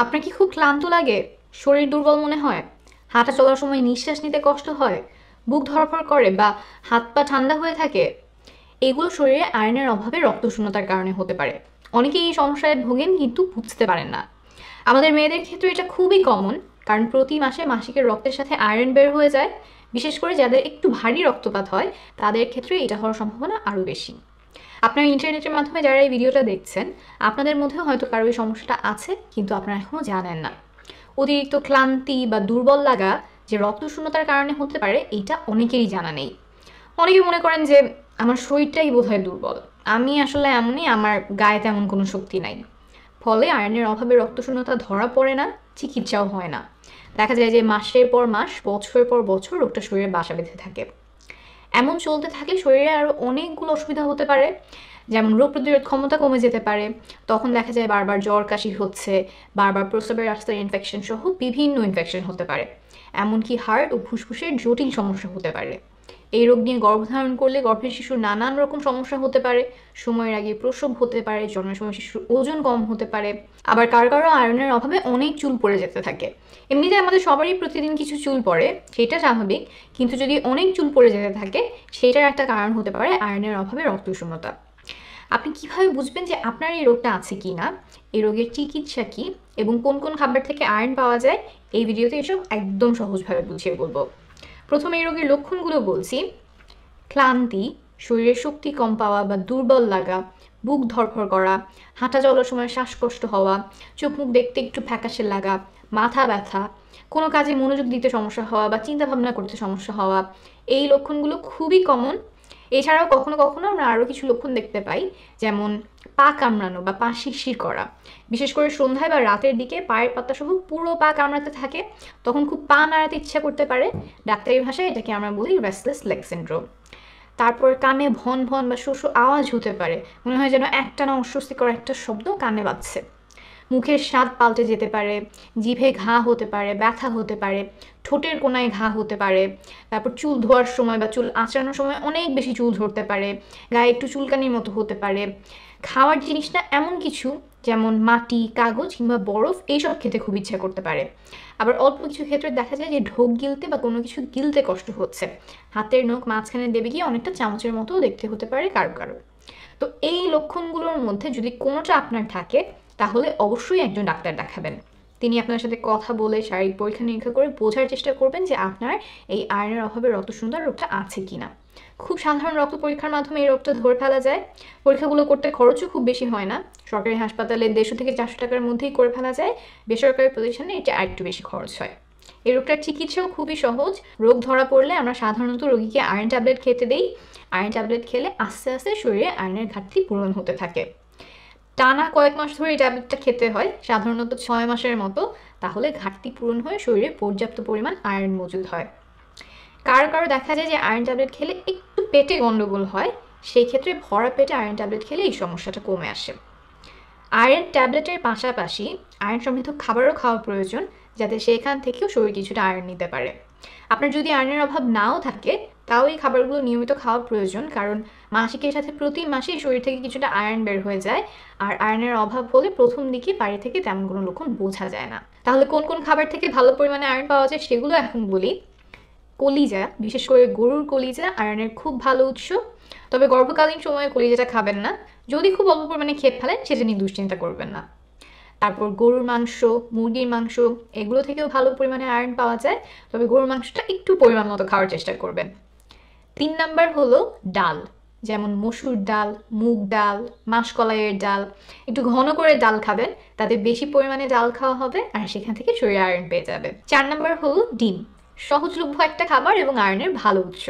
আপনার কি খুব ক্লান্ত লাগে? শরীর দুর্বল মনে হয়? হাঁটা চলার সময় নিঃশ্বাস নিতে কষ্ট হয়? বুক ধড়ফড় করে বা হাত পা ঠান্ডা হয়ে থাকে? এগুলো শরীরে আয়রনের অভাবে রক্তশূন্যতার কারণে হতে পারে। অনেকেই এই সমস্যায় ভোগেন কিন্তু বুঝতে পারেন না। আমাদের মেয়েদের ক্ষেত্রে এটা খুবই কমন, কারণ প্রতি মাসে মাসিকের রক্তের সাথে আয়রন বের হয়ে যায়। বিশেষ করে যাদের একটু ভারী রক্তপাত হয় তাদের ক্ষেত্রে এটা হওয়ার সম্ভাবনা আরও বেশি। আপনারা ইন্টারনেটের মাধ্যমে যারা এই ভিডিওটা দেখছেন, আপনাদের মধ্যেও হয়তো কারো এই সমস্যাটা আছে কিন্তু আপনারা এখনও জানেন না। অতিরিক্ত ক্লান্তি বা দুর্বল লাগা যে রক্তশূন্যতার কারণে হতে পারে এইটা অনেকেরই জানা নেই। অনেকে মনে করেন যে আমার শরীরটাই বোধহয় দুর্বল, আমি আসলে এমনই, আমার গায়ে তেমন কোনো শক্তি নাই। ফলে আয়রনের অভাবে রক্তশূন্যতা ধরা পড়ে না, চিকিৎসাও হয় না। দেখা যায় যে মাসের পর মাস, বছরের পর বছর রোগটা শরীরে বাসা বেঁধে থাকে। এমন চলতে থাকলে শরীরে আরও অনেকগুলো অসুবিধা হতে পারে, যেমন রোগ প্রতিরোধ ক্ষমতা কমে যেতে পারে। তখন দেখা যায় বারবার জ্বর কাশি হচ্ছে, বারবার প্রস্রাবের রাস্তার ইনফেকশন সহ বিভিন্ন ইনফেকশন হতে পারে। এমনকি হার্ট ও ফুসফুসের জটিল সমস্যা হতে পারে। এই রোগ নিয়ে গর্ভধারণ করলে গর্ভের শিশুর নানান রকম সমস্যা হতে পারে। সময়ের আগে প্রসব হতে পারে, জন্মের সময় শিশুর ওজন কম হতে পারে। আবার কারো কারো আয়রনের অভাবে অনেক চুল পড়ে যেতে থাকে। এমনিতে আমাদের সবারই প্রতিদিন কিছু চুল পড়ে, সেটা স্বাভাবিক, কিন্তু যদি অনেক চুল পড়ে যেতে থাকে সেটার একটা কারণ হতে পারে আয়রনের অভাবে রক্তশূন্যতা। আপনি কিভাবে বুঝবেন যে আপনার এই রোগটা আছে কি না, এই রোগের চিকিৎসা কি এবং কোন কোন খাবার থেকে আয়রন পাওয়া যায়, এই ভিডিওতে এসব একদম সহজভাবে বুঝিয়ে বলবো। প্রথমে এই রোগের লক্ষণগুলো বলছি। ক্লান্তি, শরীরে শক্তি কম পাওয়া বা দুর্বল লাগা, বুক ধড়ফড় করা, হাঁটা চলার সময় শ্বাসকষ্ট হওয়া, চোখ মুখ দেখতে একটু ফ্যাকাশে লাগা, মাথা ব্যথা, কোনো কাজে মনোযোগ দিতে সমস্যা হওয়া বা চিন্তা ভাবনা করতে সমস্যা হওয়া, এই লক্ষণগুলো খুবই কমন। এছাড়াও কখনো কখনো আমরা আরও কিছু লক্ষণ দেখতে পাই, যেমন পা কামড়ানো বা পা শিরশির করা। বিশেষ করে সন্ধ্যায় বা রাতের দিকে পায়ের পাতা সহ পুরো পা কামড়াতে থাকে, তখন খুব পা নাড়াতে ইচ্ছা করতে পারে। ডাক্তারি ভাষায় এটাকে আমরা বলি রেস্টলেস লেগ সিনড্রোম। তারপর কানে ভন ভন বা শো শো আওয়াজ হতে পারে, মনে হয় যেন একটানা অস্বস্তিকর একটা শব্দ কানে বাজছে। মুখের স্বাদ পাল্টে যেতে পারে, জিভে ঘা হতে পারে, ব্যথা হতে পারে, ঠোঁটের কোনায় ঘা হতে পারে। তারপর চুল ধোয়ার সময় বা চুল আঁচড়ানোর সময় অনেক বেশি চুল ধরতে পারে, গায়ে একটু চুলকানির মতো হতে পারে। খাওয়ার জিনিসটা এমন কিছু যেমন মাটি, কাগজ কিংবা বরফ এইসব খেতে খুব ইচ্ছা করতে পারে। আবার অল্প কিছু ক্ষেত্রে দেখা যায় যে ঢোক গিলতে বা কোনো কিছু গিলতে কষ্ট হচ্ছে, হাতের নখ মাঝখানে দেবে গিয়ে অনেকটা চামচের মতো দেখতে হতে পারে কারো কারো। তো এই লক্ষণগুলোর মধ্যে যদি কোনোটা আপনার থাকে তাহলে অবশ্যই একজন ডাক্তার দেখাবেন। তিনি আপনার সাথে কথা বলে শারীরিক পরীক্ষা নিরীক্ষা করে বোঝার চেষ্টা করবেন যে আপনার এই আয়রনের অভাবে রক্তশূন্যতার রোগটা আছে কিনা। খুব সাধারণ রক্ত পরীক্ষার মাধ্যমে এই রোগটা ধরে ফেলা যায়। পরীক্ষাগুলো করতে খরচও খুব বেশি হয় না। সরকারি হাসপাতালে 150 থেকে 400 টাকার মধ্যেই করে ফেলা যায়। বেসরকারি প্রতিষ্ঠানে এটা আরেকটু বেশি খরচ হয়। এই রোগটার চিকিৎসাও খুবই সহজ। রোগ ধরা পড়লে আমরা সাধারণত রোগীকে আয়রন ট্যাবলেট খেতে দেই। আয়রন ট্যাবলেট খেলে আস্তে আস্তে শরীরে আয়রনের ঘাটতি পূরণ হতে থাকে। টানা কয়েক মাস ধরে এই ট্যাবলেটটা খেতে হয়, সাধারণত 6 মাসের মতো। তাহলে ঘাটতি পূরণ হয়ে শরীরে পর্যাপ্ত পরিমাণ আয়রন মজুদ হয়। কারো কারো দেখা যায় যে আয়রন ট্যাবলেট খেলে একটু পেটে গন্ডগোল হয়, সেই ক্ষেত্রে ভরা পেটে আয়রন ট্যাবলেট খেলে এই সমস্যাটা কমে আসে। আয়রন ট্যাবলেটের পাশাপাশি আয়রন সমৃদ্ধ খাবারও খাওয়া প্রয়োজন, যাতে সেখান থেকেও শরীর কিছুটা আয়রন নিতে পারে। আপনার যদি আয়রনের অভাব নাও থাকে তাও এই খাবারগুলো নিয়মিত খাওয়া প্রয়োজন, কারণ মাসিকের সাথে প্রতি মাসেই শরীর থেকে কিছুটা আয়রন বের হয়ে যায়। আর আয়রনের অভাব হলে প্রথম দিকে বাইরে থেকে তেমন কোনো লক্ষণ বোঝা যায় না। তাহলে কোন কোন খাবার থেকে ভালো পরিমাণে আয়রন পাওয়া যায় সেগুলো এখন বলি। কলিজা, বিশেষ করে গরুর কলিজা আয়রনের খুব ভালো উৎস, তবে গর্ভকালীন সময়ে কলিজাটা খাবেন না। যদি খুব অল্প পরিমাণে খেয়ে ফেলেন সেটা নিয়ে দুশ্চিন্তা করবেন না। তারপর গরুর মাংস, মুরগির মাংস, এগুলো থেকেও ভালো পরিমাণে আয়রন পাওয়া যায়, তবে গরুর মাংসটা একটু পরিমাণ মতো খাওয়ার চেষ্টা করবেন। 3 নাম্বার হলো ডাল, যেমন মসুর ডাল, মুগ ডাল, মাসকলাইয়ের ডাল। একটু ঘন করে ডাল খাবেন, তাতে বেশি পরিমাণে ডাল খাওয়া হবে আর সেখান থেকে শরীরে আয়রন পেয়ে যাবে। 4 নাম্বার হলো ডিম, সহজলভ্য একটা খাবার এবং আয়রনের ভালো উৎস।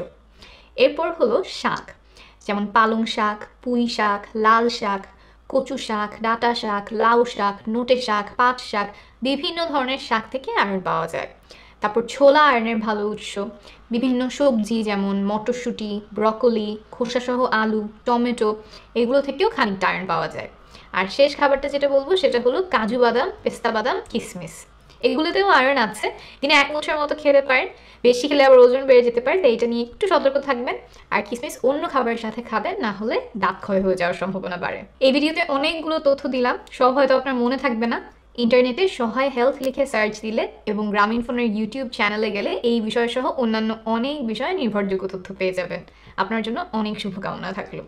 এরপর হলো শাক, যেমন পালং শাক, পুঁই শাক, লাল শাক, কচু শাক, ডাঁটা শাক, লাউ শাক, নোটে শাক, পাট শাক, বিভিন্ন ধরনের শাক থেকে আয়রন পাওয়া যায়। তারপর ছোলা আয়রনের ভালো উৎস। বিভিন্ন সবজি যেমন মটরশুঁটি, ব্রকলি, খোসাসহ আলু, টমেটো, এগুলো থেকেও খানিকটা আয়রন পাওয়া যায়। আর শেষ খাবারটা যেটা বলবো সেটা হলো কাজু বাদাম, পেস্তা বাদাম, কিশমিশ, এগুলোতেও আয়রন আছে। দিনে 1 মুঠের মতো খেতে পারেন, বেশি খেলে আবার ওজন বেড়ে যেতে পারে, তাই এটা নিয়ে একটু সতর্ক থাকবেন। আর কিশমিশ অন্য খাবারের সাথে খাবেন, না হলে দাঁত ক্ষয় হয়ে যাওয়ার সম্ভাবনা বাড়ে। এই ভিডিওতে অনেকগুলো তথ্য দিলাম, সব হয়তো আপনার মনে থাকবে না। ইন্টারনেটে সহায় হেলথ লিখে সার্চ দিলে এবং গ্রামীণফোনের ইউটিউব চ্যানেলে গেলে এই বিষয়সহ অন্যান্য অনেক বিষয়ে নির্ভরযোগ্য তথ্য পেয়ে যাবেন। আপনার জন্য অনেক শুভকামনা থাকলো।